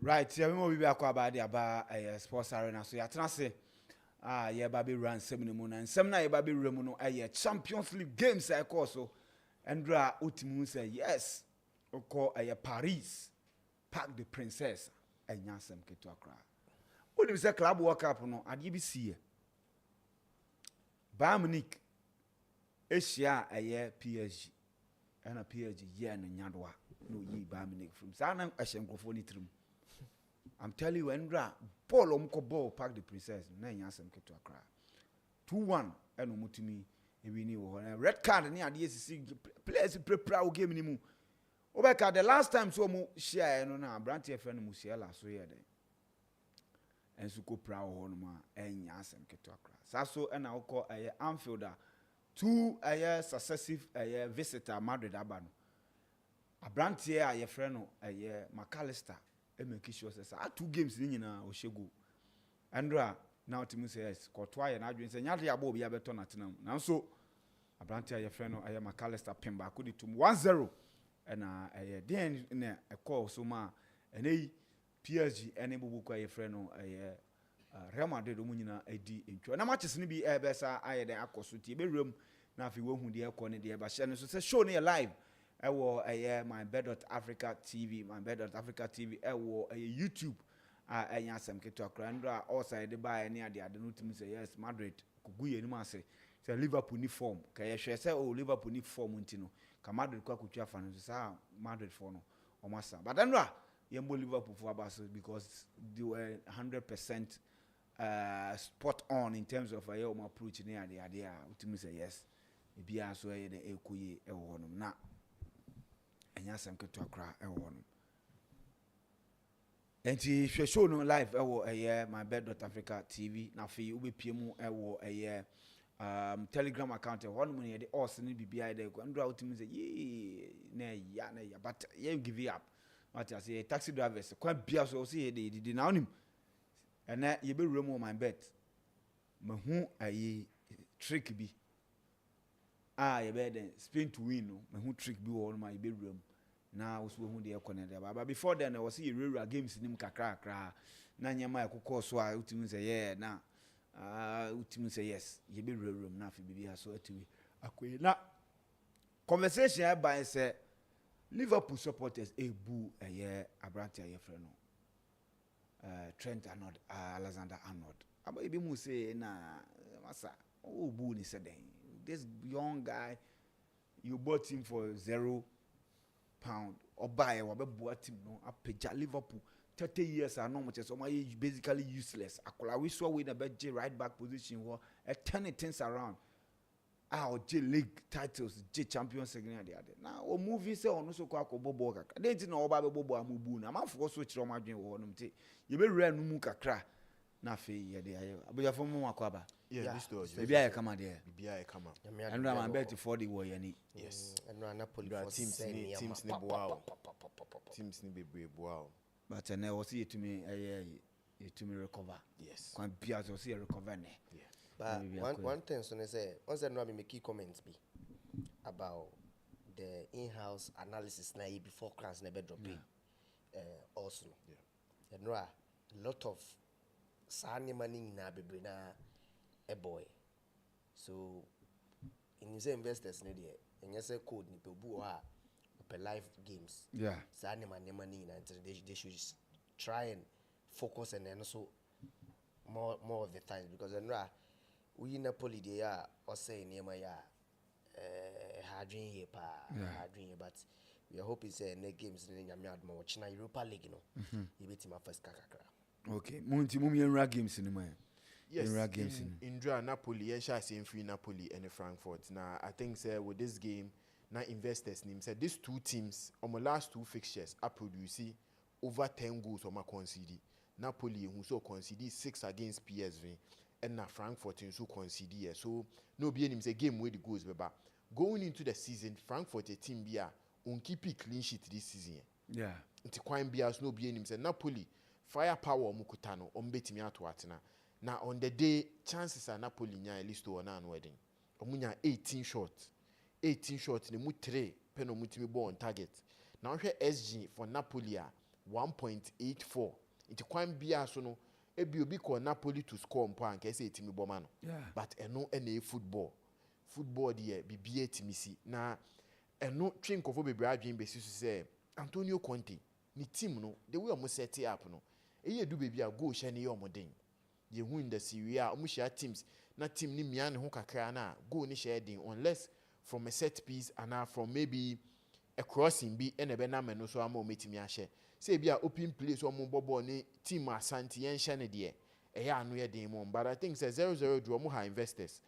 Right, yeah, we be akwa about the sports arena. So ya tena say yeah baby run 7 mu na nsem na ya baby run mu no Champions League games I call so Andra Utimu say yes. Oko Paris Parc de Princesse enyasem keto akra. Oni say club World Cup no ade bi sie. Bayern Munich Asia PSG. And PSG yeah no nyadwa no yi Bayern Munich from sana ahyenkrofo ni trim. I'm telling you, Andra, ball ball Parc de Princesse, na nyasem keto akra. 2-1 eno mutimi ewini wo ho. Red card ni ade sisi players prepare o game ni mu. Obeka the last time so mu share no na brand friend mu Musiala so here den. Ensu ko pra ho no ma nyasem keto akra. Saso na ukọ Anfield 2 successive visitor Madrid abano. Abrantie a friend no McAllister make sure say 2 games ni nyina o shego Andra now timu say yes kotwa ye na adwen say nyade abo obi abeto na tenam nanso abrantia ye friend no McAllister pemba ko ditum 1-0 na den na call so ma enei PSG ene bubu kwa ye friend no Real Madrid o nyina edi entwa na matches ni bi besa aye den akoso ti be rem na afi wo hu de ekọ ne de ba hye no so say show ne live ewo MYBET.AFRICA TV, MYBET.AFRICA TV, ewo YouTube, anyasem keto akra ndra all side by any ade no timi say yes Madrid kuguye ni ma say Liverpool ni form ka ye hwe say Liverpool ni form ntino ka Madrid kwa kutwa fa no say Madrid for no o masa but ndra ye mbo Liverpool for about because they were 100% spot on in terms of your approach ni ade timi say yes e bia so ye de ekoye ewo no na anyasem keto akra ewo no enti hwe show no live ewo MYBET.AFRICA TV na fe ubepie mu ewo Telegram account one money ye de us ni bibia de ndra utimi say na ya but you give it up what I say taxi drivers kwa bia so say de na onim ena ye be remu MYBET mahu trick bi ye be den spin to win no mahu trick bi wo ma ye be remu na wo so hu de ekone de but before then was see rewura games nim kakra na nyama ekokọ so a utimi say yeah na utimi say yes ye be rewura na afi bibia so atiwi akoyi na conversation e by say Liverpool supporters ebu Abrante ye frɛ no Trent Arnold Alexander-Arnold aba ebi mu say na masa obu ni say den this young guy you bought him for £0 or buy or be team no apeja Liverpool 30 years are no much so basically useless akola we saw with the J right back position who turn things around J league titles J Champions League na now o movie say on so kwa bobo kaka dey ti na oba be bobo amubu na manfo so kire o madwen wo no mte ye be wura no mu kakra na fe ye de aye abojafo mu akwaba this story bibia ye kama there bibia ye kama and I'm bet 40 wo ye ni yes and Napoli for teams ni boa teams ni bebre boa but na wo see yetumi yetumi recover yes kwan bia so see recover ne but one thing so they say once I know me make key comments be about the in-house analysis na before class na be dropping also and a lot of sani money na bebre na a boy so in his investors ne there and yes code ni pebu ha per live games sani money na they should try and focus and then also more of the time because then we Napoli they are or say near my hard dream here but we are hoping say next games in Yamad more China Europa League you beat him first kakra. Okay munti mumyenra games in my yes in Napoli yeah same free Napoli and Frankfurt now I think say with this game now investors name said these two teams on my last 2 fixtures are producing over 10 goals on my concede Napoli who so concede 6 against PSV and na Frankfurt who concede so no be him say game where the goals but going into the season Frankfurt a team bia on keep it clean sheet this season nti kwan bia no be him say Napoli firepower mukutano on betimi ato atena na on the day chances are Napoli nya at least one and wedding omunya 18 shots ne mu 3 peno mutimi ball on target now here SG for Napoli 1.84 nti kwan bia so no ebi obi call Napoli to score mpo anka say etimi boma no but eno na football de bibia etimi si na eno twinkofo bebre adwen besi so say Antonio Conte ni team no the way omo set it up no eye du bebia goal hye ne ye omoden ye hu in the Serie A omo hye teams na team ni mia ne ho kakra na goal ni hye den unless from a set piece and from maybe a crossing be ene be na me no so ama ometimi ahye say bia open play so omo bobo ni team Asante yen hye ne de eya anu ye den mo but I think say 0-0 draw mo ha investors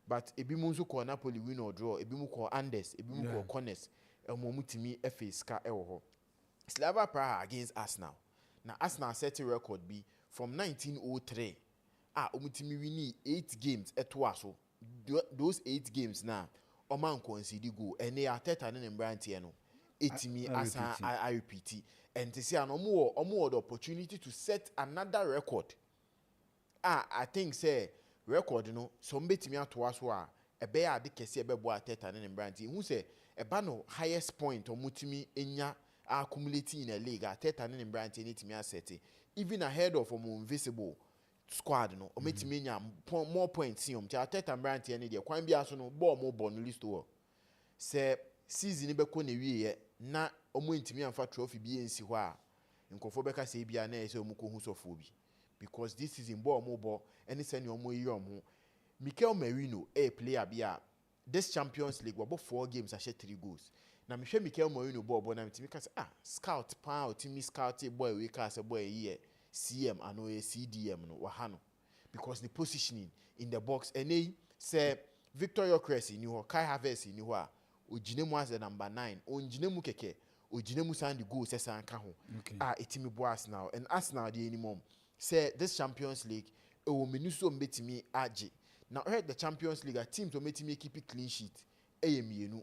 but ebi mu nso call Napoli win or draw ebi mu call Andes ebi mu call corners omo mutimi fa ska ewo ho Slava Praha against Arsenal. Now Arsenal set a record be from 1903. Omutimi wini 8 games etwaso. Those 8 games now, Oman concede goal. And they are Teta and Brantiano. Etimi asa I repeat. And to see an omo the opportunity to set another record. I think say record some betimi atwaso a bear de kese bebo Teta and Branti. Who say a bano highest point omutimi enya accumulating in a league at Teta and Branti etimi asset. Even ahead of invisible squad no o metimi nya more points si ti Ateta Branti ene de kwan bia so no ball mo bon list o se season be ko na wie na omo ntimi amfa trophy bi ensi ho a nkofo beka se bia na ese omo ko hu sofo bi because this season ball mo ball any send omo yi omo Mikel Merino a player bia this Champions League wabo 4 games ashe 3 goals na me hwe Mikel Merino ball na metimi ka se scout pa o timi scout boy we ka se boy yi CM and CDM no wahano because the positioning in the box and say Victor Yokres in you Kai Havertz in you ojinemu as the number 9 onjinemu keke ojinemu sand the goal say anka ho etimi bo Arsenal and Arsenal the anymore say this Champions League e wo menuso mbetimi age now heard the Champions League teams will metimi keep it clean sheet eyemienu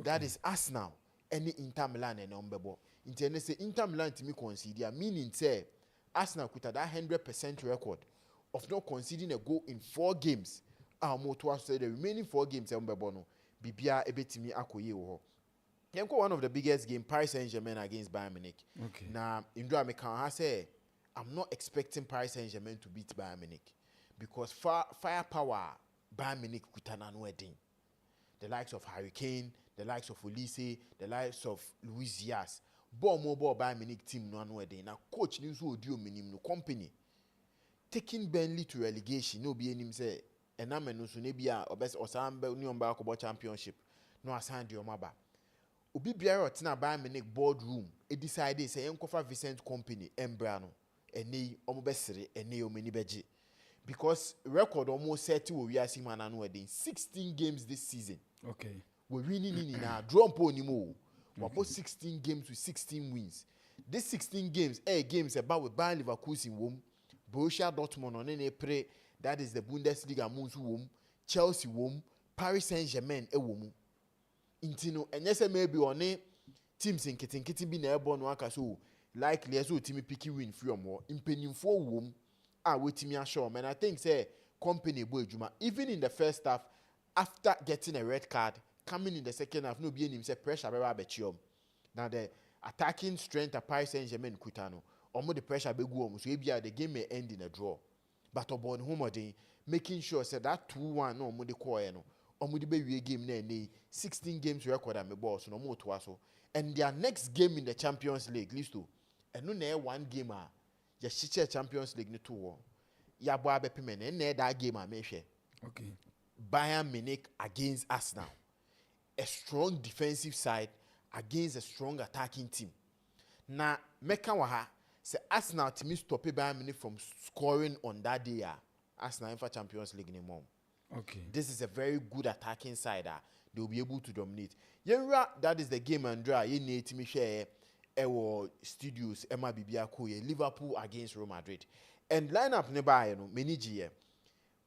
that is Arsenal any Inter Milan and ombebo intene say Inter Milan timi consider meaning say Arsenal could have that 100% record of not conceding a goal in 4 games. The remaining 4 games, Bibia ebetimi akoye wo. Yenko one of the biggest game, Paris Saint-Germain against Bayern Munich. Okay. Now, Indra Mekan say, I'm not expecting Paris Saint-Germain to beat Bayern Munich because firepower Bayern Munich kutana no edin. The likes of Harry Kane, the likes of Olise, the likes of Luis Diaz. Ball Bayern Munich team no anwe dey na coach ni so odi ominim no company taking Burnley to relegation no be enim say ename no so na bia obes osambe ni omba akobọ championship no asan de omaba obi biara otina Bayern Munich boardroom e decide say enkofa Vincent company embra no eni omo besere eni omani beje because record almost set we wiase man anwe dey 16 games this season. Okay, we winning na draw po ni mo. About 16 games with 16 wins. These 16 games, games about with Bayern Leverkusen wom, Borussia Dortmund on any pre, that is the Bundesliga moons wom, Chelsea wom, Paris Saint-Germain wom. Intino, and yes, maybe on a teams in Kitty be airborne waka so likely as Timmy Picky win free or more, impending 4 wom, waiting me assure, and I think say company boy Juma, even in the first half, after getting a red card. Coming in the second half, no be him say pressure be betium. Now the attacking strength of Paris Saint-Germain kutano. Omo the pressure be go so the game may end in a draw. But obon home day making sure say that 2-1 no omo the call no. Omo the be game na 16 games record am boss no mo to aso. And their next game in the Champions League listo. And no na 1 game ya shiche Champions League ni 2. Ya bo abepeme na that game a mehwe. Okay. Bayern Munich against Arsenal. A strong defensive side against a strong attacking team. Now, Meka waha say Arsenal team stop Bayern Munich from scoring on that day. Arsenal for Champions League anymore. Okay. This is a very good attacking side. They will be able to dominate. Yenra, that is the game Andra. You need to share our studios. MYBET.AFRICA Liverpool against Real Madrid. And lineup nearby, many GM.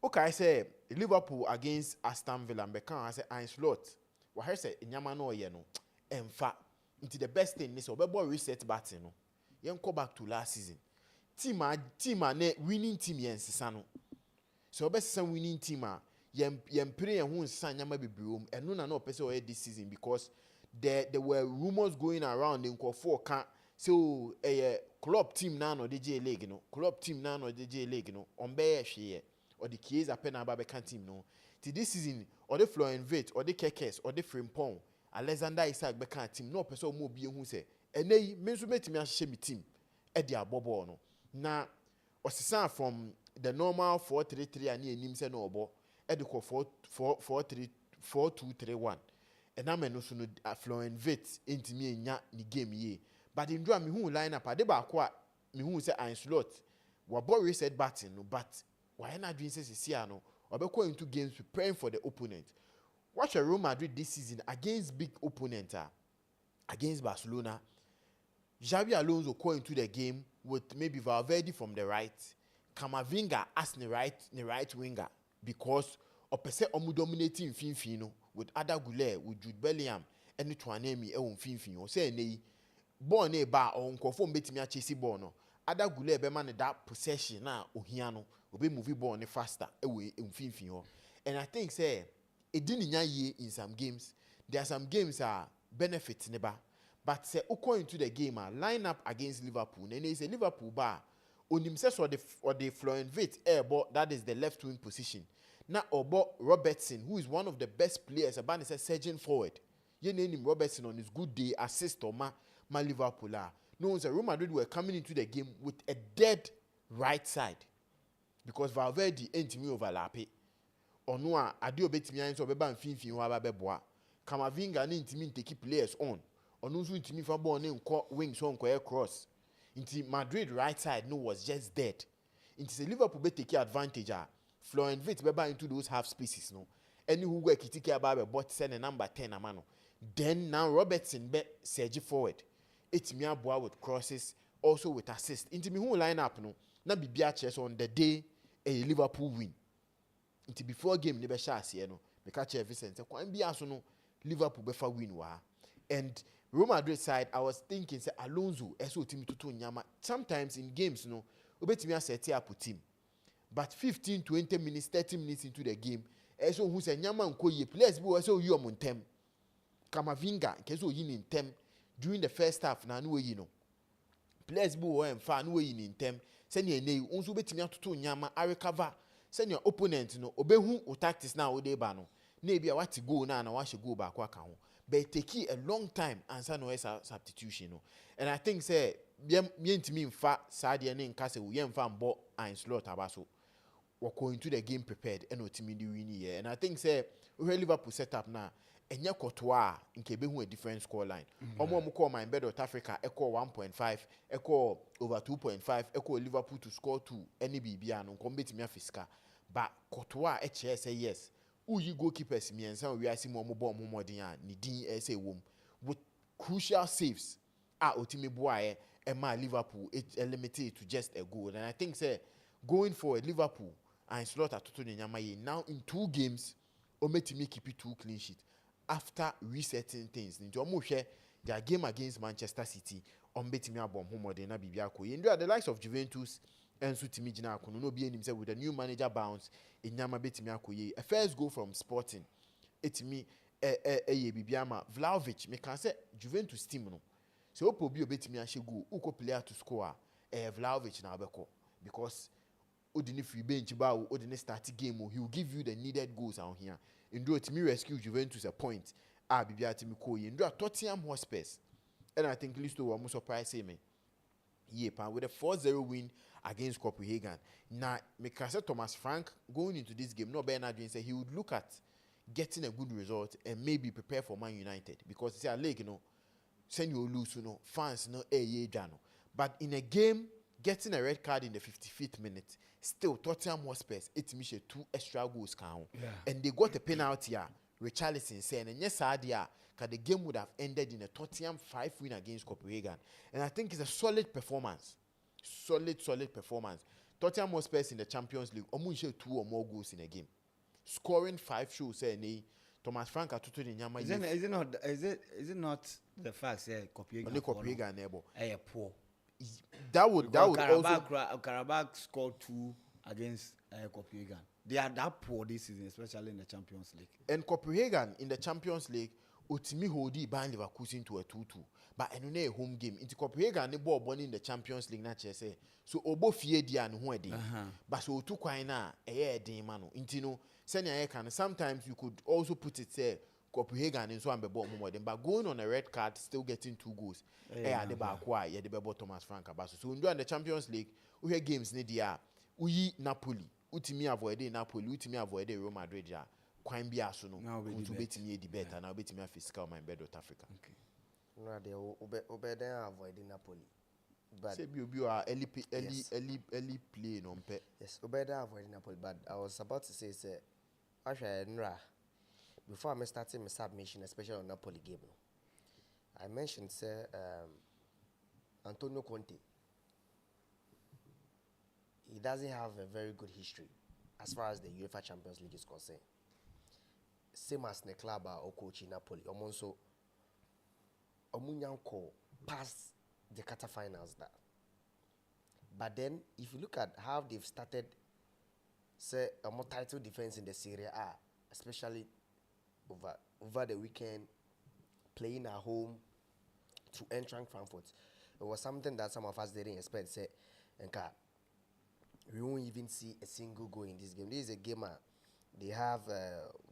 Okay, I say Liverpool against Aston Villa. Meka I say Einslot. What I say, Nyama no ye no, in fact, into the best thing is obebo reset button no. Yen go back to last season. Team winning team yen sisano. So best winning team yen play and who san Nyama be room and no person this season because there were rumors going around in 4 can So club team now no DJ League no. Club team now no DJ League no. On be hwe or the Kies apena aba be kan team no. Ti this season or the Florian Vate or the Kekes or the Frimpong Alexander Isaac be kan team no person mo bi ehun se. Enei me nso metimi ahye me team e de abobo no. Na osisa from the normal 4-3-3 ani enim se no obo e de ko 4-2-3-1. And I'm no so no Florian Vate intimi enya ni game ye. But in draw me who line up ade ba kwa me who say ein slot. Wa ball reset button no, but why not doing say no or be going into games preparing for the opponent. Watch a Real Madrid this season against big opponent against Barcelona. Xabi Alonso going into the game with maybe Valverde from the right, Camavinga as the right winger because opese omu dominating finfino with Ada Goulet, with Jude Bellingham, and the Twanemi finfino. Say nei ball ne ba on confirm betimi a chase ball no. Ada Goulet be man that possession na ohia no obe move ball ne faster finfino. And I think say it didn't ye in some games. There are some games benefit neba. But say according to the game line up against Liverpool. And they say Liverpool bar on himself or the Florian Vate ball that is the left wing position. Now about Robertson, who is one of the best players, about say surging forward. You name him Robertson on his good day, assist or ma Liverpool. No, Real Madrid were coming into the game with a dead right side because Valverde ain't me overlap it. Or no, I do bet me and so be ban fin beboa. Camavinga need to take players on. Or no, so to me for born name wings on cross. Into Madrid right side no was just dead. Into the Liverpool be take advantage. Florian Vate be into those half spaces no. Any who work it about but send a number 10 a man. Then now Robertson be surge forward. It's me aboa with crosses, also with assist. Into me who line up no. Na bibia chess on the day a Liverpool win. Into before game never shall see no. Me catch Vincent. Kwan bia so no Liverpool be fa win wa. And Real Madrid side, I was thinking say Alonso eso team to nyama. Sometimes in games no, obetimi set up a team. But 15, 20 minutes, 30 minutes into the game, eso who say nyama nko ye players bi so you on tem. Camavinga keso yin in tem during the first half na no yi no. Players bi wo en fa no yi in tem. Say ne nei unso betimi atoto nyama a recover. Say your opponent no obehu o tactics na wo dey ba no. Na bia what go na wa she go back aka ho. But it take a long time answer no substitution no. And I think say me fa sadia ne nka se wo yem fa mbo ein slot abaso. We going to the game prepared and ultimately win here. And I think say we Liverpool set up now. Enya Courtois nke be hu a different score line. Omo call MYBET.AFRICA echo 1.5, echo over 2.5, echo Liverpool to score 2. Any bibia no come betimi afiska. But Courtois say yes. Who you goalkeepers me and some we are seeing more modern ni din say wom with crucial saves ultimate boy and my Liverpool it limited to just a goal. And I think say going forward Liverpool and slot at Toto Nyamaye now in 2 games or me keep it 2 clean sheet after resetting things. Into almost share their game against Manchester City on betimi abom modern na bibia ko. You know the likes of Juventus and so timi gina akono no be himself with a new manager bounce in Nyama betimi akoye. A first goal from Sporting etimi bibiama Vlahovic me can say Juventus team no. So opo bi obetimi ahye goal uko player to score Vlahovic na abeko because odini free bench ba odini start game he will give you the needed goals out here. Ndo etimi rescue Juventus a point bibia timi koye. Ndo Tottenham Hotspurs and I think Listo was surprised me. With a 4-0 win against Copenhagen. Now, Mikasa Thomas Frank going into this game, no Bernard say he would look at getting a good result and maybe prepare for Man United because it's a league, you know, send you lose, you know, fans, no, but in a game, getting a red card in the 55th minute, still Tottenham Hotspurs, it's Michel 2 extra goals count, and they got a penalty. Richarlison saying, and yes, idea. Because the game would have ended in a Tottenham 5 win against Copenhagen. And I think it's a solid performance. Solid performance. Tottenham Hotspurs in the Champions League, almost 2 or more goals in a game. Scoring 5 shows, say, Thomas Frank at Tutu Nyama. Is it not the fact that Copenhagen? Only Copenhagen, neighbor. Poor. That would Karabakh scored 2 against Copenhagen. They are that poor this season, especially in the Champions League. And Copenhagen in the Champions League, otimi holdi Bayer Leverkusen to a 2-2 but eno na a home game into Copenhagen ne ball born in the Champions League na say so obo fie dia no ho ade but so otu kwan na eye eden ma no into no senior ye can sometimes you could also put it say Copenhagen and so am be ball more than but going on a red card still getting 2 goals the back why ye the be Thomas Frank abaso so ndo the Champions League we hear games ne dia uyi Napoli utimi avoid Napoli utimi avoid Real Madrid ja kwan bia so no to betimi e debate and now betimi physical MYBET.AFRICA. Okay. No, they obey avoid Napoli. But say you are early play no pe. Yes, obey avoid Napoli. But I was about to say actually Nra before I started my submission, especially on Napoli game. I mentioned Antonio Conte. He doesn't have a very good history as far as the UEFA Champions League is concerned. Same as the club or coach in Napoli. Also, Omunyanko past the quarterfinals. But then, if you look at how they've started, say a more title defense in the Serie A, especially over the weekend, playing at home to Eintracht Frankfurt, it was something that some of us didn't expect. Say, we won't even see a single goal in this game. This is a game. They have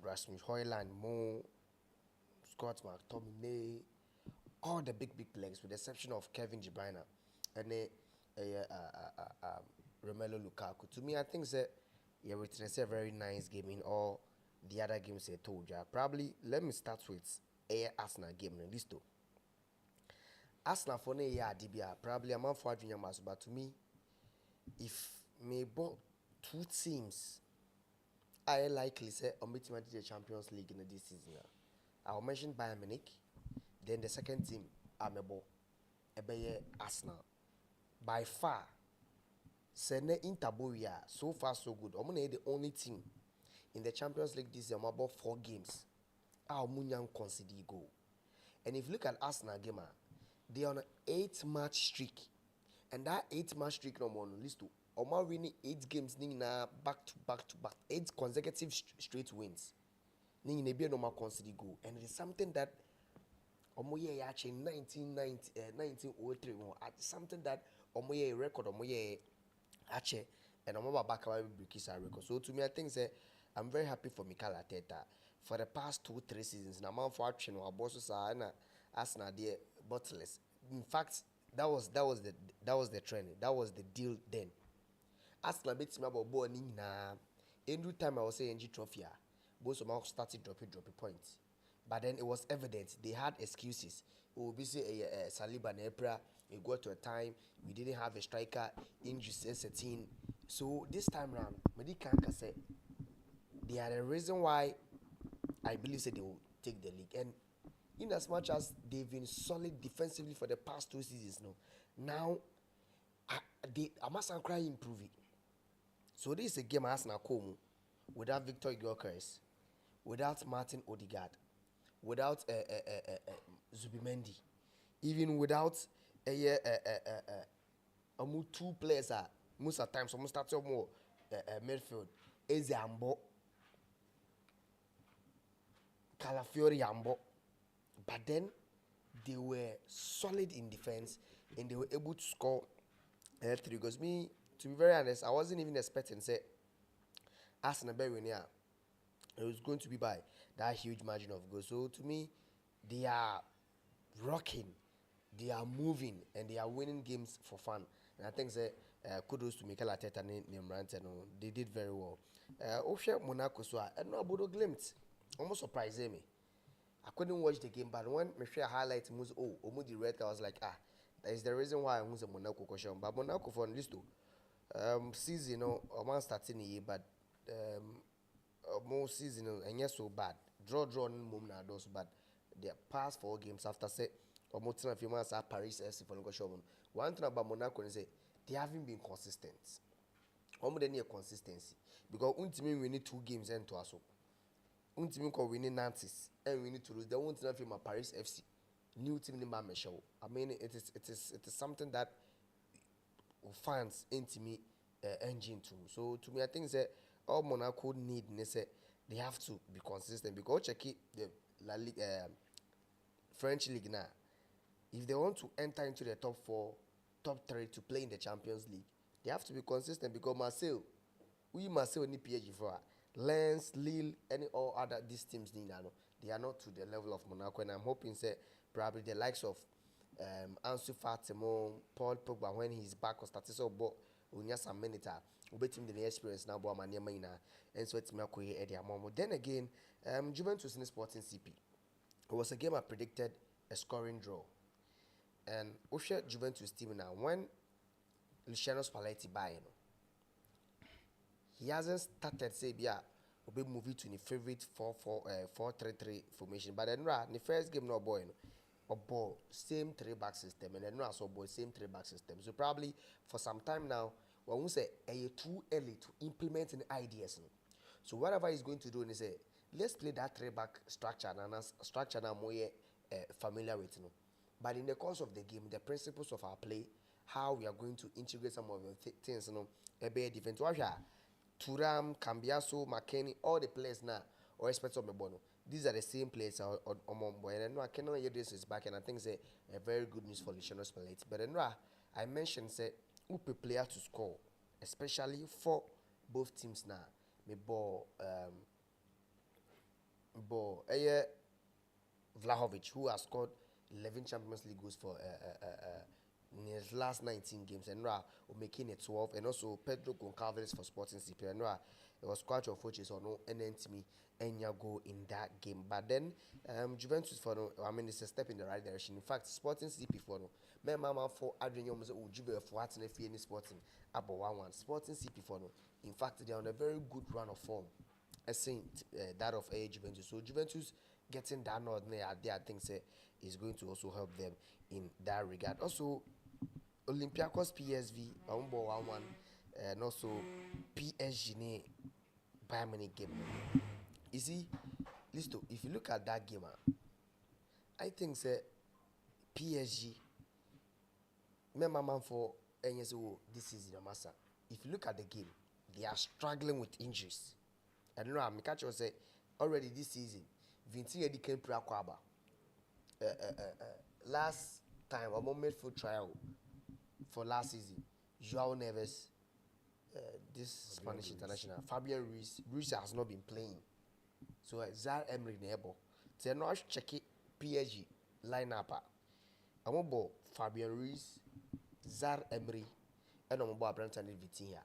Rasmus Højlund, Mo, Scott McTominay, all the big players with the exception of Kevin De Bruyne and Romelu Lukaku. To me, I think that it's a very nice game in all the other games I told you. Probably, let me start with Arsenal game in this too. Arsenal for the year, probably a month for junior mass, but to me, if me bought 2 teams, I likely say I'm meeting the Champions League in this season. I'll mention Bayern Munich. Then the second team, Amebo, Arsenal. By far, Sene Interboria, so far so good. I'm the only team in the Champions League this year. I'm about 4 games. Munyan consider goal. And if you look at Arsenal gamer, they are on an 8-match streak. And that 8-match streak no more on list to Omar winning 8 games back to back, 8 consecutive straight wins. Ning nebi no more consider goal. And it is something that Omoye actually 1903 something that Omoye record Omoye actually and Omoba Bakawa breaks our record. So to me I think I'm very happy for Mikel Arteta for the past 2-3 seasons. Now man for action our bosses are Arsenal there bottleless. In fact, that was the trend. That was the deal then. Arsenal beat me about ball na every time I was saying NG trophy both of them started dropping points. But then it was evident they had excuses. We will be say Saliba and Ebra, we got to a time we didn't have a striker, injuries certain. So this time round, Medicanca said they are the reason why I believe they will take the league. And in as much as they've been solid defensively for the past 2 seasons now I must cry improve it. So this is a game Arsenal Como without Victor Gyökeres, without Martin Odegaard, without Zubimendi, even without 2 players most of the time almost start more midfield Eze Ambo, Calafiori Ambo, but then they were solid in defense and they were able to score 3 goals. Me, to be very honest, I wasn't even expecting say Arsenal it was going to be by that huge margin of goals. So to me, they are rocking, they are moving, and they are winning games for fun. And I think kudos to Mikel Arteta and Nemrant, and they did very well. Monaco so I know about glimpse. Almost surprised me. I couldn't watch the game, but when I share highlights, the red, I was like, that is the reason why I was a Monaco question. But Monaco for list season, I'm starting the year, but more season and yes so bad. Draw moment those but the past 4 games after say almost a few months at Paris FC for Showman. One thing about Monaco is they haven't been consistent. More than near consistency. Because we need 2 games and to us. We need Nantes and we need to lose. They won't have him at Paris FC. New team in my show. I mean it is something that fans into me engine too. So to me I think that all Monaco need they have to be consistent because check it the French league now, if they want to enter into the top 4, top 3 to play in the Champions League, they have to be consistent because Marseille need PSG for Lens, Lille, any all other these teams they are not to the level of Monaco, and I'm hoping say probably the likes of Ansu Fati, Paul Pogba when he's back or started so but unya some minute team the experience now but mania maina and so it's me akoye e dia momo. Then again Juventus in Sporting CP, it was a game I predicted a scoring draw, and Osha Juventus team now when Luciano Spalletti buy he hasn't started say bia obe movie to the favorite 4-3-3 formation, but then the first game no boy ball same 3-back system, and then no also boy same 3-back system. So probably for some time now when we say too early to implement any ideas. So whatever he's going to do is say let's play that 3-back structure and structure now more familiar with But in the course of the game, the principles of our play, how we are going to integrate some of the things, a better defense. Turam, Cambiaso, McKennie, all the players now, or expect of Bono. These are the same players on boy. And I know I cannot hear this is back, and I think it's a very good news for Luciano Spalletti. But then I mentioned say who player to score, especially for both teams now. Me ball Vlahovic, who has scored 11 Champions League goals for in his last 19 games, and making it 12, and also Pedro Goncalves for Sporting CP, and it was quite unfortunate or no me and go in that game. But then Juventus for no, I mean it's a step in the right direction. In fact, Sporting CP for no, my mama for Adrian Yomus Juve for what if any Sporting about 1-1. Sporting CP for no, in fact they are on a very good run of form. I think that of Juventus. So Juventus getting that nod there, I think is going to also help them in that regard. Also, Olympiacos PSV 1-1, and also PSG Bayern Munich game. You see, listen, if you look at that game, I think PSG, remember man for NSO this is the master. If you look at the game, they are struggling with injuries. I don't know, I'm catch you say already this season, Vinci Eddie came pre Aquaba. Last time, I'm made for trial for last season. Joao Neves, this Spanish international, Fabian Ruiz has not been playing. So Zar Emery neighbor. So now check it PSG lineup. I'm about Fabian Ruiz, Zar Emery, and I'm about Brenton Vitinha.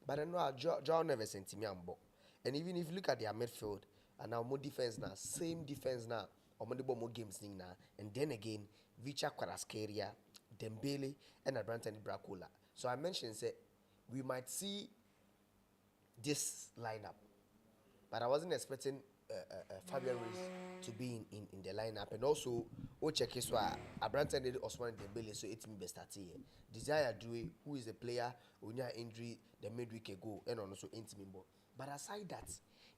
But I know Joao Neves and Timmy Ambo. And even if you look at their midfield and now more defense now, same defense now, or more games now, and then again, Vicha Kvaratskhelia, Dembele, and Abranta Bracula. So I mentioned we might see this lineup, but I wasn't expecting Fabian Ruiz to be in the lineup, and also check is why Abranta Osman Dembele, so it's me best at here. Desire Due, who is a player who had injury the midweek ago, and also Intimimbo. But aside that,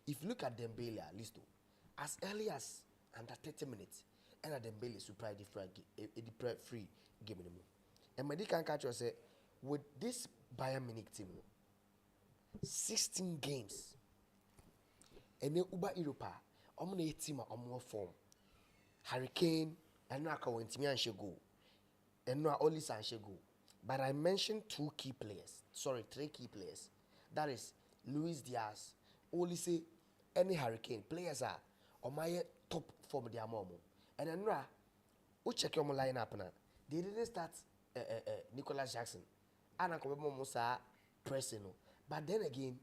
if you look at Dembele, Listo, as early as under 30 minutes, and Dembele surprise the free game anymore. And Medi can catch us with this Bayern Munich team, 16 games, and then Uber Europa, I'm gonna team on more form. Hurricane, and now I can win Timmy and Shego, and now only Sanchego. But I mentioned 3 key players. That is Luis Diaz, only say any Hurricane players are on my top form of their mom. And then we check your lineup now. They didn't start Nicolas Jackson. And I come pressing. But then again,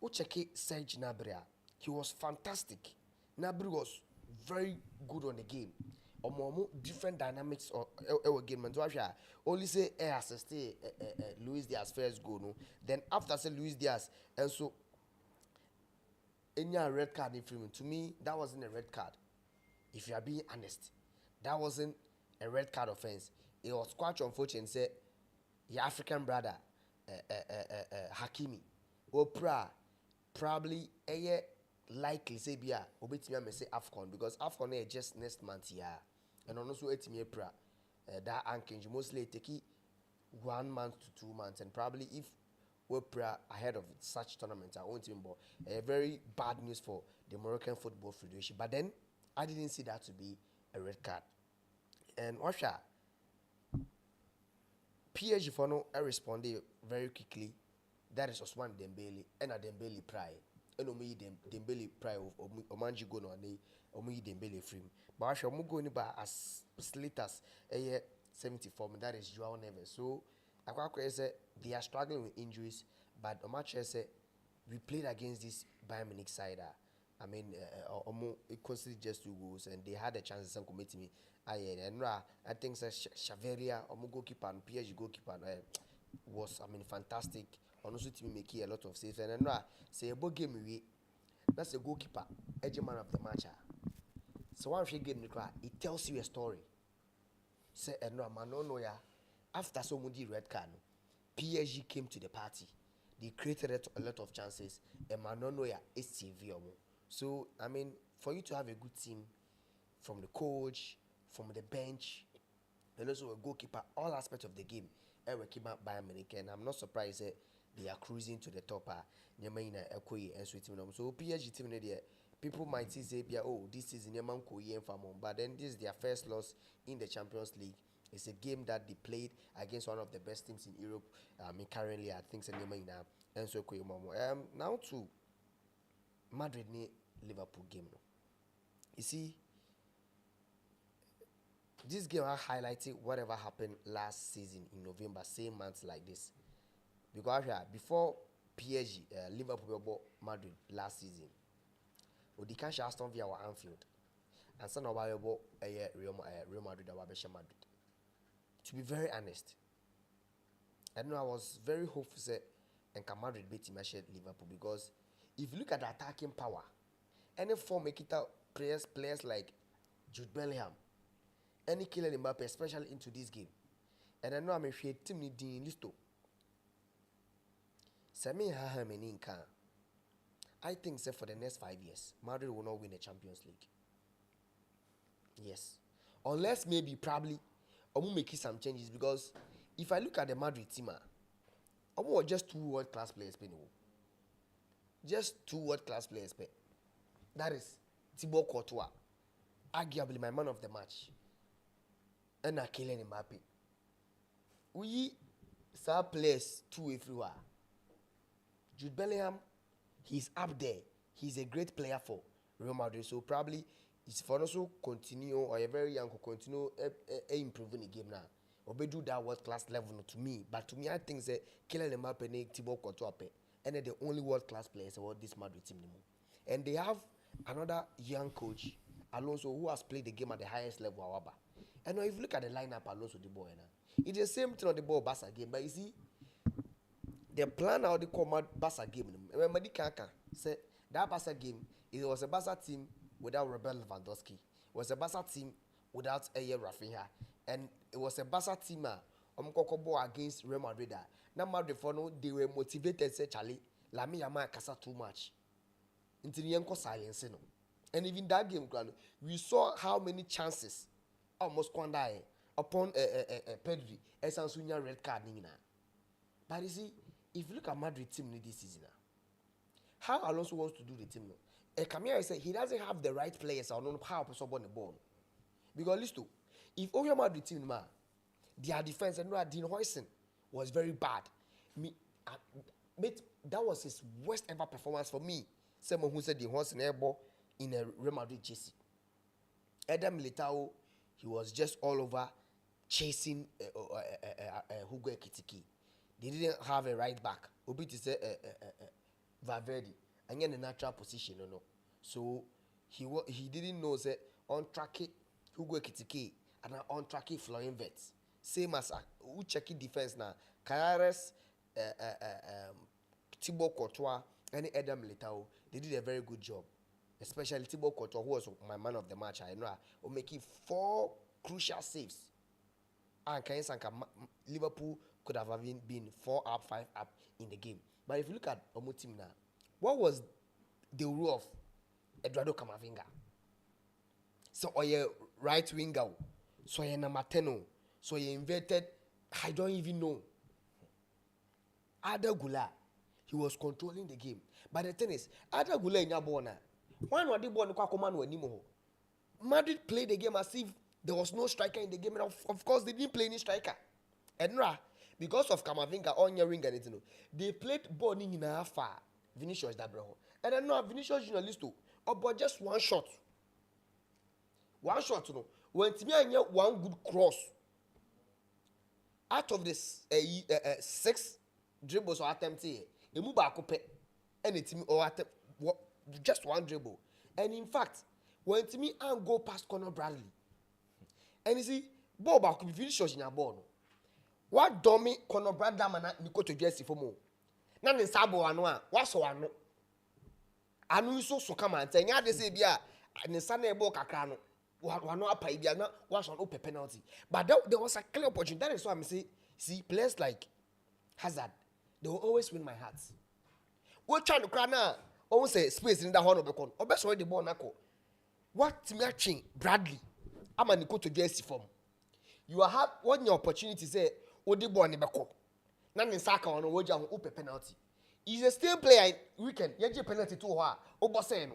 we check Serge Gnabry. He was fantastic. Gnabry was very good on the game. Different dynamics of game. Only say assist Luis Diaz first goal. No? Then after say Luis Diaz, and so any red card in film. To me, that wasn't a red card. If you are being honest, that wasn't a red card offense. It was quite unfortunate. Say your African brother, Hakimi, probably likely say bia obetimi am say AFCON, because AFCON is just next month here, and also etimi April. That anking mostly take 1 month to 2 months, and probably if we're ahead of such tournaments, I won't even. A very bad news for the Moroccan Football Federation. But then I didn't see that to be a red card. And Russia, PSG for no, I responded very quickly. That is Osman Dembele and a Dembele Pride. And Omi Dembele Pride of Omanji Gono and Omi Dembele frame. But I shall go in as late as a year 74. That is Joao Neves. So I say they are struggling with injuries, but Omache said we played against this Bayern Munich side. I mean, it considered just 2 goals, and they had a chance to commit me. I think Xaveria, goalkeeper and PSG goalkeeper was, I mean, fantastic. Also, to make a lot of saves. And say about game we, that's a goalkeeper, edge man of the match. So one game it tells you a story. Say after somebody red card, PSG came to the party. They created a lot of chances, and Manonoya is severe. So I mean, for you to have a good team, from the coach, from the bench, and also a goalkeeper, all aspects of the game, Eric came out by Munich, and I'm not surprised that they are cruising to the top. So PSG team there, people might say, oh, this is Nyaman Koyi and Famon, but then this is their first loss in the Champions League. It's a game that they played against one of the best teams in Europe. Currently, I think it's and so now to Madrid Liverpool game. You see, this game I highlighted whatever happened last season in November, same months like this. Because before PSG, Liverpool bought Madrid last season, the cash Aston Villa were Anfield, and some of our bought Real Madrid or Madrid. To be very honest, I know I was very hopeful that Madrid beat Liverpool, because if you look at the attacking power, any form make it out players like Jude Bellingham, any Kylian Mbappe, especially into this game. And I know I'm a team in listo. I think so for the next 5 years, Madrid will not win the Champions League. Yes. Unless maybe probably I'm making some changes, because if I look at the Madrid team, I'm just 2 world-class players. Just 2 world-class players. That is Thibaut Courtois, arguably my man of the match, and Kylian Mbappe. We saw players 2 everywhere. Jude Bellingham, he's up there. He's a great player for Real Madrid. So probably it's for us to continue, or a very young to continue improving the game now. Or be do that world class level to me. But to me, I think that Kylian Mbappe and Thibaut Courtois, and they're the only world class players about this Madrid team anymore. And they have another young coach, Alonso, who has played the game at the highest level. However, and now if you look at the lineup, Alonso the boy now, it's the same thing on the ball Barca game. But you see, the plan how they call Barca game. Remember the Kaka said that Barca game, it was a Barca team without Robert Lewandowski. It was a Barca team without Ayer Rafinha, and it was a Barca team against Real Madrid. Now Madrid for no, they were motivated. Say Charlie, Lami Yama Casa too much. Until the end silence, no. And even that game, we saw how many chances almost squandered upon Pedri, Sansunya red card. But you see, if you look at Madrid team this season, how Alonso wants to do the team, Camille said he doesn't have the right players. I don't know how to on the ball. Because listen, if Real Madrid team, their defense and Dean Huijsen was very bad. That was his worst ever performance for me. Someone who said Dean Huijsen airball in a Real Madrid jersey. Eder Militao, he was just all over chasing Hugo Ekitike. They didn't have a right back. Obi to say Valverde, and in a natural position, no. So he didn't know that on track Hugo Ekitike and on track Florian Wirtz. Same as who checking defense now. Carreras, Thibaut Courtois, and Eder Militao, they did a very good job. Especially Thibaut Courtois, who was my man of the match. I know, making 4 crucial saves. And Liverpool could have been 4 up, 5 up in the game. But if you look at Omo team now, what was the role of Eduardo Camavinga? So or your right winger, so your number 10, so you inverted, I don't even know. Ada Gula, he was controlling the game. But the thing is, Ada Gula in Yabona, one of the ball Madrid played the game as if There was no striker in the game. And of course, they didn't play any striker. And because of Kamavinga on your ring and it, they played ball in a far. Vinicius Dabreho. And then no Vinicius journalist too. But just one shot. One shot, when to me I get one good cross. Out of this 6 dribbles or attempts here, you move back up and it's me or attempt just one dribble. And in fact, when to me I go past Conor Bradley. And you see, ball back could be Vinicius in your ball. What dummy Conor Bradley man Nico to Jesse for more. None in Sabo and one, what's one? I know so come and say, yeah, they say, yeah, and the Sunday ball cacano. One up was on open penalty. But there was a clear opportunity. That is why I'm saying, see, players like Hazard, they will always win my hearts. We're trying to cry now. Almost say space in the horn of the con. Or best way the ball nako. What matching Bradley? I'm an equal to Jesse form. You have one your opportunity say, Odi born in Bako. None in Saka on a wager open penalty. He's a still player weekend. Yaji penalty to her. Oboseno.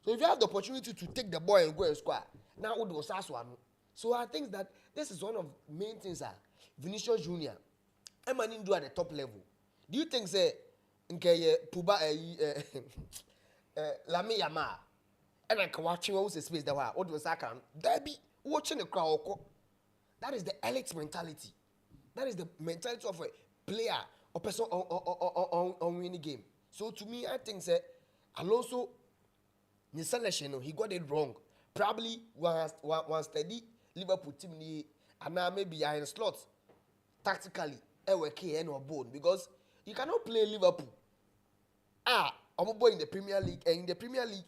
So if you have the opportunity to take the ball and go and score, now would was one. So I think that this is one of the main things. Vinicius Junior, I'm an Indo at the top level. Do you think say nke Puba Lami Yama and I can watch him also space that what was I can there be watching the crowd. That is the elite mentality. That is the mentality of a player or person on winning game. So to me, I think say Alonso. The selection, he got it wrong. Probably one steady Liverpool team, and now maybe in slots tactically, or bone because you cannot play Liverpool. I'm a boy in the Premier League, and in the Premier League,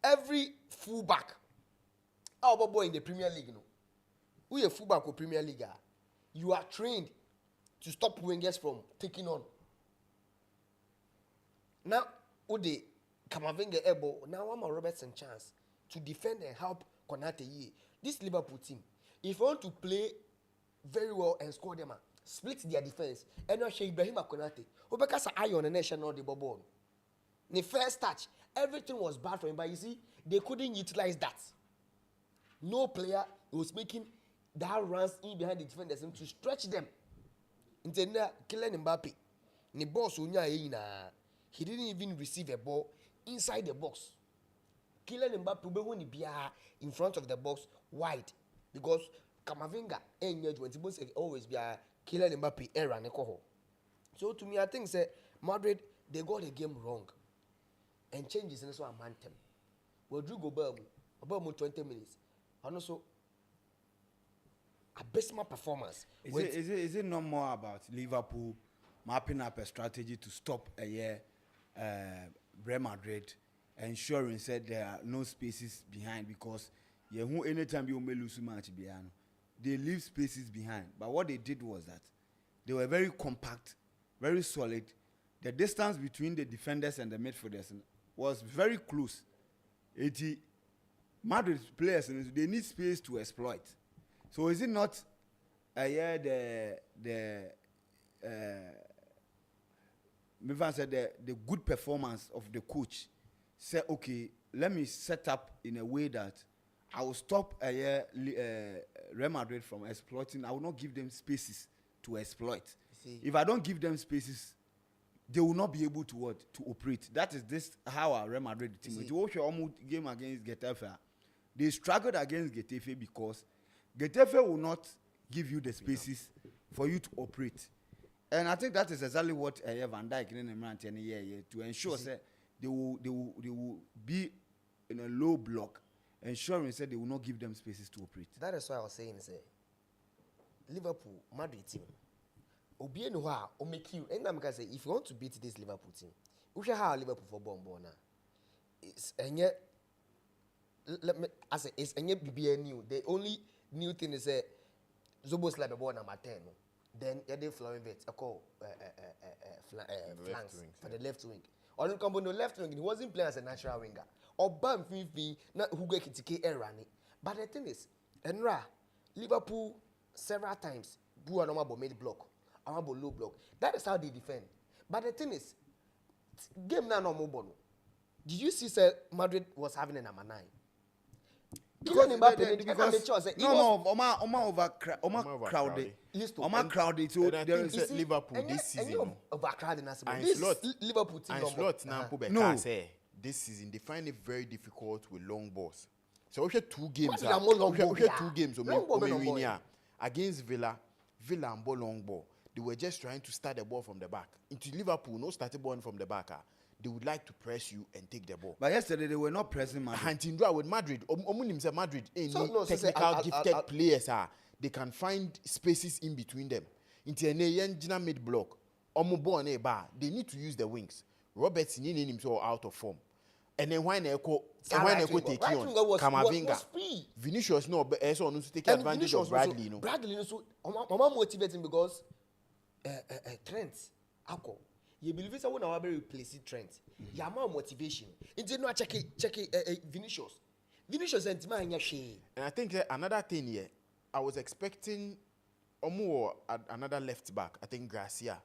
every fullback, I'm a boy in the Premier League. We a fullback or Premier League. You are trained to stop wingers from taking on. Now, Ode. Kamavinga able now I'm a Robertson chance to defend and help Konate ye. This Liverpool team, if you want to play very well and score them, split their defense. And now Ibrahim Konate, Obekasa Iron and Nation or the ball. The first touch, everything was bad for him, but you see, they couldn't utilize that. No player was making that runs in behind the defenders to stretch them. Until Kylian Mbappe, the boss he didn't even receive a ball inside the box. Kylian Mbappe in front of the box wide because Kamavinga always be a Kylian Mbappe error. So to me, I think say Madrid they got the game wrong and changes in this one man them. Well, Drew go about 20 minutes and also abysmal performance. Is it not more about Liverpool mapping up a strategy to stop a year? Real Madrid ensuring said there are no spaces behind because anytime you may lose match behind, they leave spaces behind. But what they did was that they were very compact, very solid. The distance between the defenders and the midfielders was very close. Madrid players they need space to exploit. So is it not Mivan said the good performance of the coach said, okay, let me set up in a way that I will stop Real Madrid from exploiting. I will not give them spaces to exploit. If I don't give them spaces, they will not be able to operate. That is this how our Real Madrid team. If you watch your game against Getafe, they struggled against Getafe because Getafe will not give you the spaces for you to operate. And I think that is exactly what Van Dijk in to ensure that they will be in a low block, ensuring that they will not give them spaces to operate. That is why I was saying, Liverpool, Madrid team, Obienwa, or make you. And I'm gonna say, if you want to beat this Liverpool team, we should have Liverpool for Bombona. It's and yet, let me. I say it's and yet BBN new. The only new thing is Zobos like the ball number 10. Then they flowing vet a call flanks for the left wing. On the left wing, he wasn't playing as a natural winger. Or bam not who get kitike erani. But the thing is, Enra, Liverpool several times do a normal mid block, a low block. That is how they defend. But the thing is, game now no more. Did you see Madrid was having a number 9? overcrowded. Overcrowded. So there is Liverpool this season. Overcrowded. Liverpool team. No. This season they find it very difficult with long balls. So we had 2 games. Against Villa and ball long ball. They were just trying to start the ball from the back. Into Liverpool, no started ball from the back. They would like to press you and take the ball. But yesterday they were not pressing Madrid. Hunting with Madrid. Madrid ain't technical gifted players. They can find spaces in between them. Into a mid block. They need to use the wings. Robertson in himself out of form. And then when they take on Camavinga, Vinicius no to take advantage of Bradley. Bradley so mama motivating because Trent Ako. You believe someone now be replace Trent. You have more motivation. Instead no check Vinicius. Vinicius and Tima she. And I think another thing here, I was expecting another left back. I think Garcia.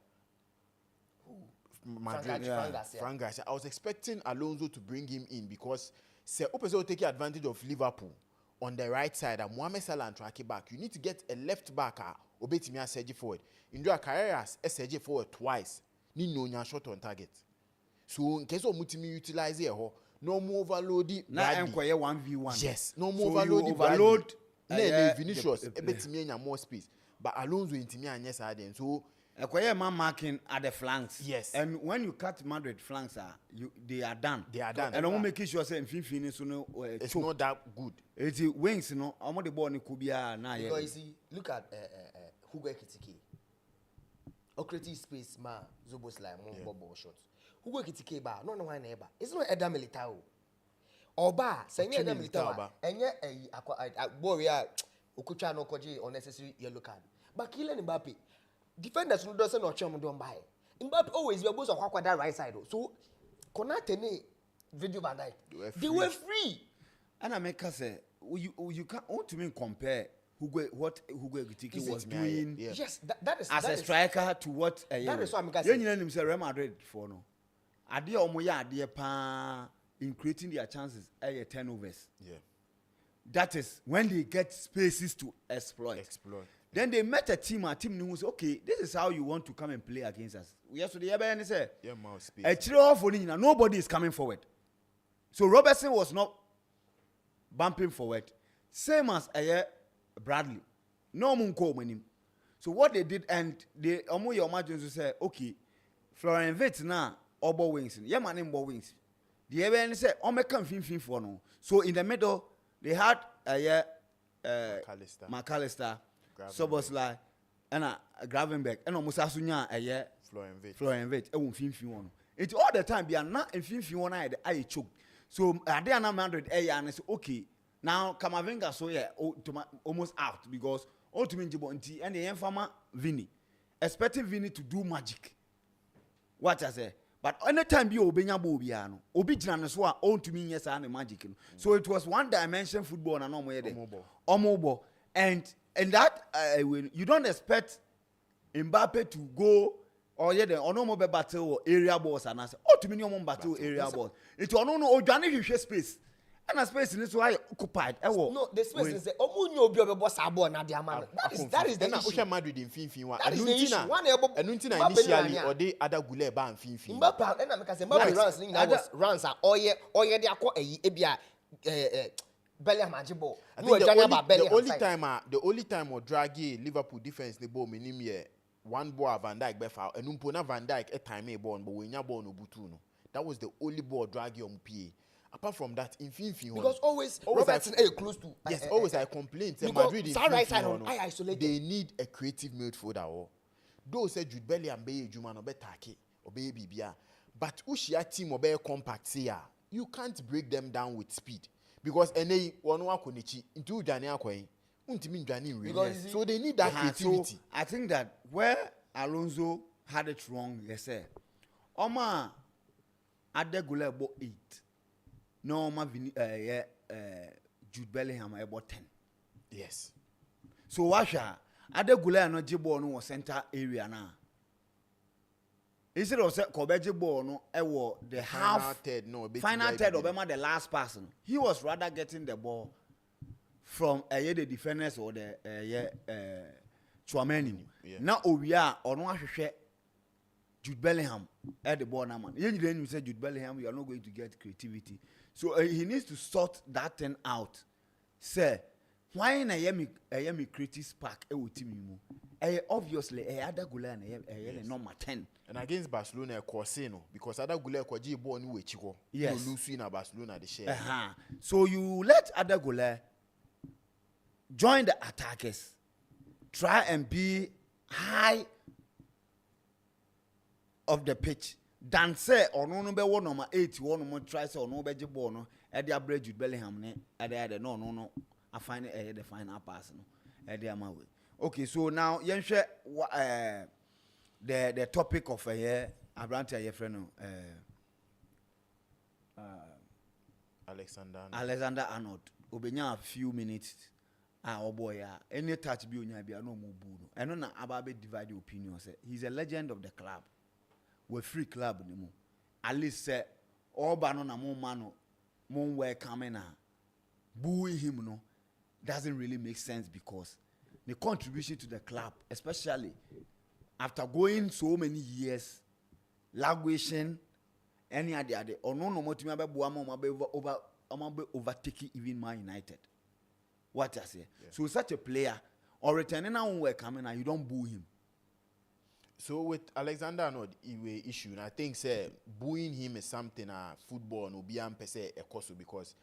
Madrid, Frank Garcia. I was expecting Alonso to bring him in because Opposite will take advantage of Liverpool on the right side and Mohamed Salah and track it back. You need to get a left backer Obetimia Sergi forward. In your career, Sergi forward twice. Need no shot on target. So in case of Mutimi utilize here, no more overload. Now enquire 1v1. Yes, no more overload. Vinicius Obetimia more space. But Alonso intimia and yes I then so Acquire man marking at the flanks. Yes. And when you cut Madrid flanks, they are done. They are done. And I'm making sure say it's not that good. It's wings, you know. I'm the ball could be now. Because you see, look at Hugo Ekitike. Ocrates space ma Zobos like ball shots. Hugo Ekitike ba no one neighbor. It's not Eda Militao. Oba, saying Eda Militao. And yet a warrior Okucha no koji unnecessary yellow card. But Kylian Mbappe. Defenders no doesn't not chum don't buy. Mbappe always be both of that right side. So Konate ne video Van Dijk. They were free. And I make us say you can't want to mean compare what Hugo Ekitike was doing. Yeah. Yes, that is as a striker to what that is what I'm saying. You know say Real Madrid for no. Ade omoya ade pa in creating their chances 10overs. Yeah. That is when they get spaces to exploit. Then they met a team who said, okay, this is how you want to come and play against us. Yesterday, nobody is coming forward. So Robertson was not bumping forward. Same as Bradley. No munko manim. So what they did, and they your margins to say, okay, Florian Wirtz now, obo wings. Yeah, man, obo wings. The other said, come fin for no. So in the middle, they had McAllister. Soboslai and Gravenberg and almost asunya Florian Wirtz one. It's all the time be not in one I choke. So at the end Madrid and say okay now Camavinga so almost out because ultimately and the farmer Vini expecting Vini to do magic. What I say? But anytime be obenya bobiano obi jina so a on to me yes and magic. So it was one dimension football na no more omobo and that when you don't expect Mbappe to go or no more battle or area balls and I say to me no battle area balls. It will no organic space. And a space in this way occupied. No, the space is the Omunyo Biobe boss abo na dia man. That is the issue. Madrid in Finfin one. That is the issue. One initially or they other gule ba in Finfin. Mbappe and I say Mbappe runs in was runs are oye they akọ ebia Bellingham Ajibo. The only time or draggy Liverpool defense the ball minim here one ball Van Dijk befa and umpona Van Dijk a time a ball but when ya ball no butuno. That was the only ball draggy on PA. Apart from that, in Finfin because always Robertson close to yes, always I complain. Madrid in right side I isolate. They need a creative midfielder or those said Jude Bellingham be Juma no be Taki or be Bibia. But Ushia team or be compact here, you can't break them down with speed. Because any one wakonichi into Daniel Quay, so they need that creativity. So I think that where Alonso had it wrong, yes, sir. Oma Adegule about 8. No, Oma Jude Bellingham about 10. Yes. So Washa Adegule no Jibo no center area now. Instead of Kobeji ball no final third Obama the last person. He was rather getting the ball from the defenders or the Chouameni. Yeah. Now we are on one share Jude Bellingham at the ball now, man. You say Jude Bellingham, you are not going to get creativity. So he needs to sort that thing out. Say, why na yemi creative spark e with team obviously other goal and number 10. And against Barcelona, Corsino, because other goal kwaji ball ni we chiko. Yes. You lose in Barcelona the share. So you let other goal join the attackers. Try and be high of the pitch. Dan say or no be one number 8 one more try say or no be ball no e dey average Jude Bellingham ne e dey no I find the final pass no e dey am way. Okay, so now yen share the topic of Abrante your friend Alexander Arnold obenya a few minutes oh boy any touch bi onya bia no mo bu no eno na ababe divide opinion say he's a legend of the club. We free club ni mo at least say oba no na mo man no mo welcome na booing him no doesn't really make sense because the contribution to the club, especially after going so many years languishing any other or no more to me overtaking even Man United. What I say? Yeah. So such a player or returning now where coming and you don't boo him. So with Alexander Arnold, issue, and I think say booing him is something football no be per se a cause because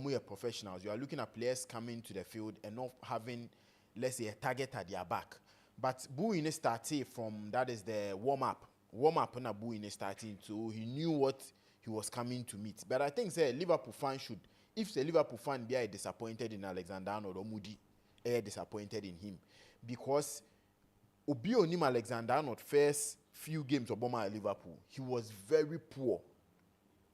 we are professionals. You are looking at players coming to the field and not having, let's say, a target at their back. But booing started from that is the warm up. Warm up and booing starting, so he knew what he was coming to meet. But I think say Liverpool fan should, if the Liverpool fan be disappointed in Alexander Arnold or Moody, disappointed in him because. Obi onim Alexander Arnold first few games of Obama at Liverpool, he was very poor.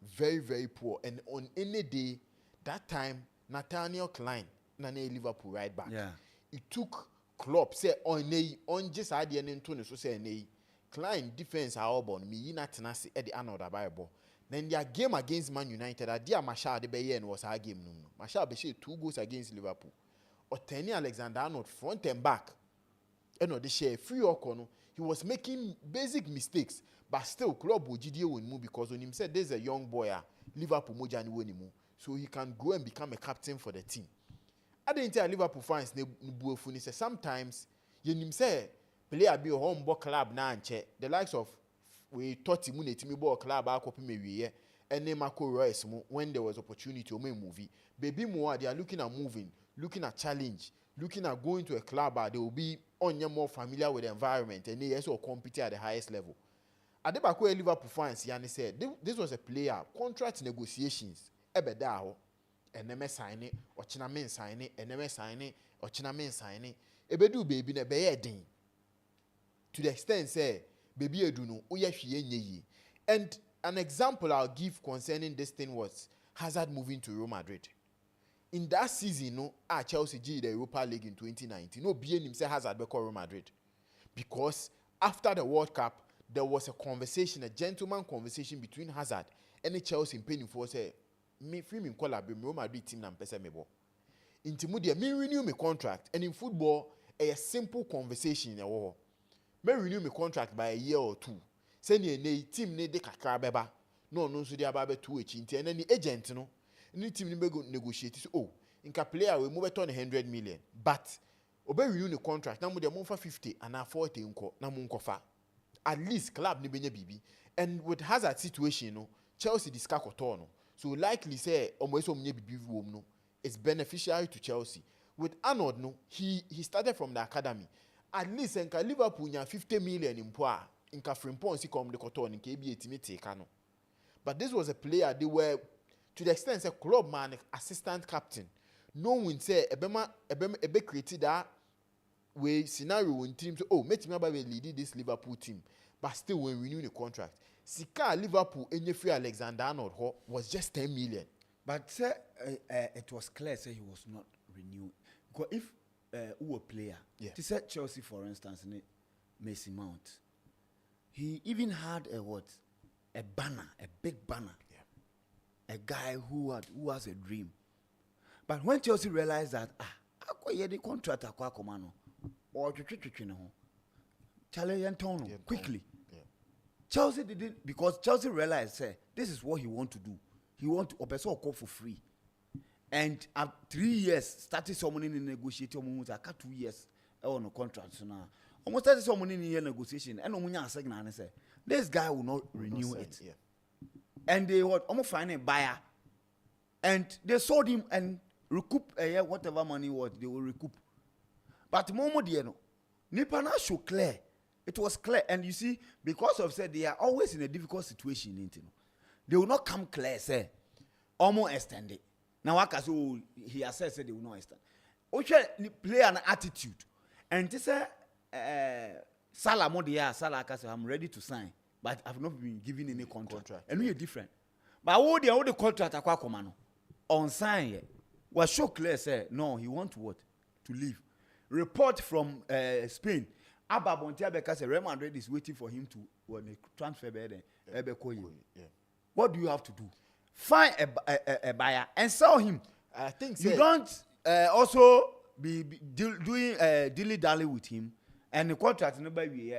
Very, very poor. And on any day, that time, Nathaniel Klein, Liverpool right back. Yeah. It took Klopp, say, on just idea and Tony, so say, Klein defense, how born me, not tenacity at the Arnold Bible. Then their game against Man United, a dear Mashal de Bayen was our game. Mashal Beshe 2 goals against Liverpool. Or Tenny Alexander Arnold front and back. The share free or corner, he was making basic mistakes, but still club will win move because when him said there's a young boy, Liverpool mojani win him, so he can go and become a captain for the team. I didn't tell Liverpool fans ne say sometimes you say player be a home ball club na anche the likes of we thought him na ball club a copy me and then Marco Reus when there was opportunity to make movie baby more they are looking at moving, looking at challenge, looking at going to a club they will be more familiar with the environment and they also compete at the highest level. At the back where Liverpool fans, Yanni said this was a player contract negotiations. Ebedaho, and never sign it, or Chinamen sign it, and never sign it, or Chinamen sign it. Ebedu baby ne beyedin. To the extent say baby eduno uye. And an example I'll give concerning this thing was Hazard moving to Real Madrid. In that season, no, Chelsea G the Europa League in 2019. No, BN say Hazard be Real Madrid, because after the World Cup there was a conversation, a gentleman conversation between Hazard and the Chelsea in penny for say me free me call up Real Madrid team na pesa me bo. In Timudia, me renew my contract, and in football a simple conversation in war. Me renew my contract by a year or two. Send ye team ne de kakra beba. No so they about 2 inti and then the agent no. Any team negotiate. Oh, in ka player we move on 100 million, but obey renew the contract. Now we move for 50 and na 40 unko na munkofa. At least club ni benye bibi. And with Hazard situation, no, Chelsea discuss no. So likely say almost bibi no, it's beneficiary to Chelsea. With Arnold, no, he started from the academy. At least in Liverpool nya 50 million in poa. In ka Frimpong si come the Coton in KB team no. But this was a player they were to the extent say club man assistant captain. No one say ebe created that way scenario in teams. Oh, make me about lead this Liverpool team, but still when we renew the contract. Sika Liverpool any free Alexander Arnold was just 10 million. But it was clear say he was not renewed. Because if who a player, to say Chelsea for instance, Mason Mount, he even had a banner, a big banner. A guy who has a dream. But when Chelsea realized that Akwa the contract akwa komano. Or twetwetwe ne ho. Chale yenton no quickly. Chelsea didn't, because Chelsea realized, say, this is what he want to do. He want to open call for free. And after 3 years, started someone in negotiating almost 2 years on a contract. So now, almost started someone in the negotiation. And Omunya second and say, this guy will not renew it. Yeah. And they would almost find a buyer. And they sold him and recoup whatever money was, they will recoup. But Momo Dieno, Nipana show clear. It was clear. And you see, because of said they are always in a difficult situation, they will not come clear, say, almost extended. Now, so he has said they will not extend. Oche play an attitude. And this Salah Modia, Salah Kasa, I'm ready to sign, but I've not been given any contract. And we are different. But all the contract akwa komano on sign was so clear, say, no, he want what? To leave. Report from Spain. Abba Bontiabeka said Real Madrid is waiting for him to transfer there. What do you have to do? Find a buyer and sell him. I think you don't also be doing dilly-dally with him, and the contract number we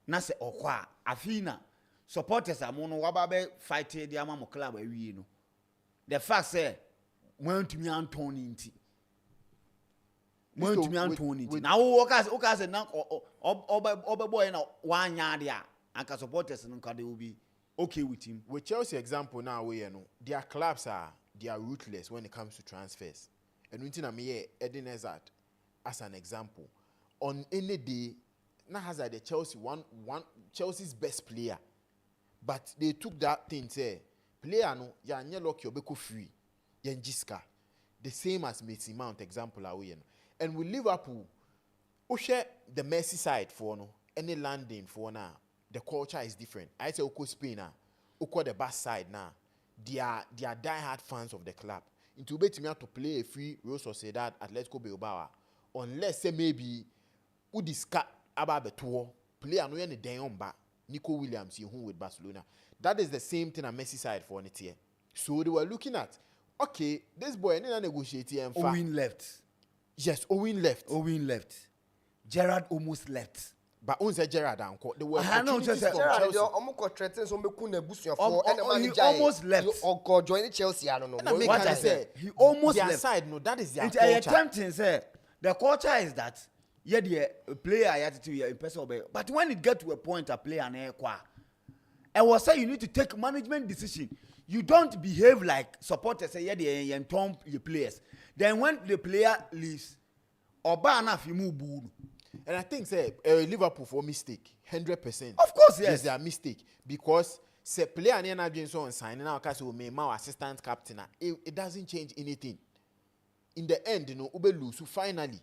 na say okwa afina supporters amono wababe fight the amamo club we no. The fact say when to me Anthony nti when to me Anthony nti na wo oka say na boy na one yard ya anka supporters no they will be okay with him. With Chelsea example now, their clubs they are ruthless when it comes to transfers. And we think Eden Hazard as an example. On any day, now Hazard the Chelsea's best player, but they took that thing say player no ya lock your beko free yenjiska the same as Mason Mount example and with Liverpool, share the Mercy side for no any landing for now. The culture is different. I say Oko Spain Oko the back side now. They are die-hard fans of the club. Into bet me to play a free Real Sociedad Atletico Bilbao. Unless say maybe Udiska Ababe tour play no any day on back Nico Williams who with Barcelona. That is the same thing on Messi side for it here. So they were looking at okay, this boy and negotiating and Owen left. Yes, Owen left. Owen left. Gerrard almost left. But on said Gerrard and there were opportunities from Chelsea. He almost left. Or joining Chelsea, I don't know. What I said, he almost their left. side, no, that is their culture. Attempting, say, the culture is that the player attitude in person, but when it get to a point, a player and I was saying you need to take management decision. You don't behave like supporters say the players. Then when the player leaves, Obana Fimu. And I think say Liverpool for mistake 100%. Of course, yes, their mistake because say player and na doing so on sign now because we may my assistant captain. It doesn't change anything. In the end, ube lose finally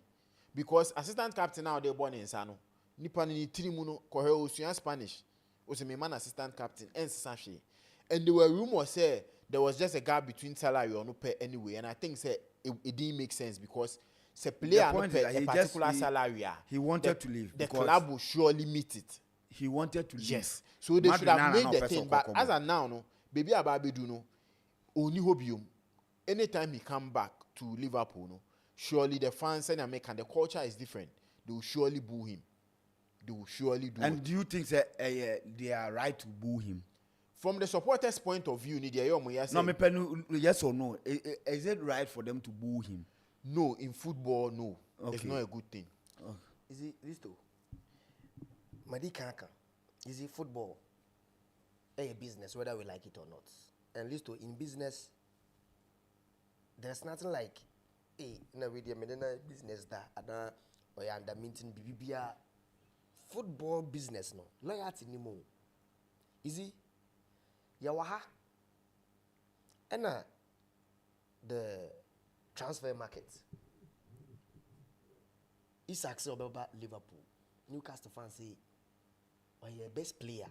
because assistant captain now they born in Sano. Nipa ni tirimuno kohe osuan Spanish. Was a man assistant captain and Sashi. And there were rumors say there was just a gap between salary or no pay anyway. And I think say it didn't make sense because the player no pay a particular salary. He wanted to leave. The club will surely meet it. He wanted to leave. Yes. So they should have made the thing. But as of now, no, baby Ababe do no. Only hobium. Anytime he come back to Liverpool, no, surely the fans and American, the culture is different. They will surely boo him. They will surely do. And do you think that they are right to boo him? From the supporters' point of view, no, yes or no? Is it right for them to boo him? No, in football, no. Okay. It's not a good thing. Is it Listo? Madikaka. Is it football? A business, whether we like it or not. And Listo, in business, there's nothing like na with your business that or under meeting BBBA football business no loyalty anymore. Is it Yawaha? And the transfer market. Isaac said about Liverpool. Newcastle fans say, "Oh, your best player."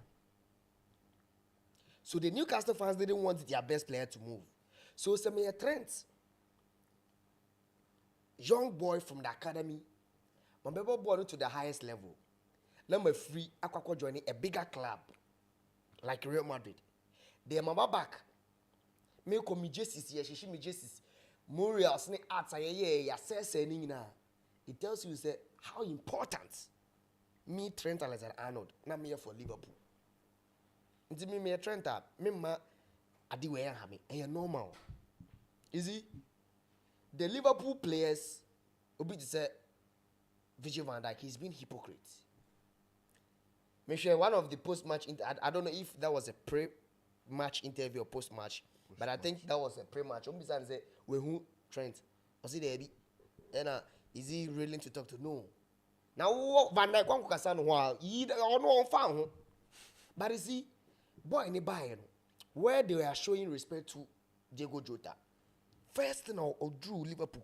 So the Newcastle fans didn't want their best player to move. So some Trent, young boy from the academy, Mambebo born to the highest level. Let me free Aqua joining a bigger club like Real Madrid. They Mamba back. Me come me Jesus, yes, she me Jesus. Muriel's ne arts ya says it tells you say how important me Trent Alexander-Arnold na me for Liverpool. Nti me Trent me ma adi we ha me e normal. Is it the Liverpool players obi to say Virgil van Dijk, he's been hypocrite. Me share one of the post-match I don't know if that was a pre-match interview or post-match, but I think that was a pre-match. Obi say we who Trent was he there? And is he willing to talk to? No. Now Van Dijk one kasa no while he no found, but you see, boy in the Bayern where they are showing respect to Diego Jota. First now or drew Liverpool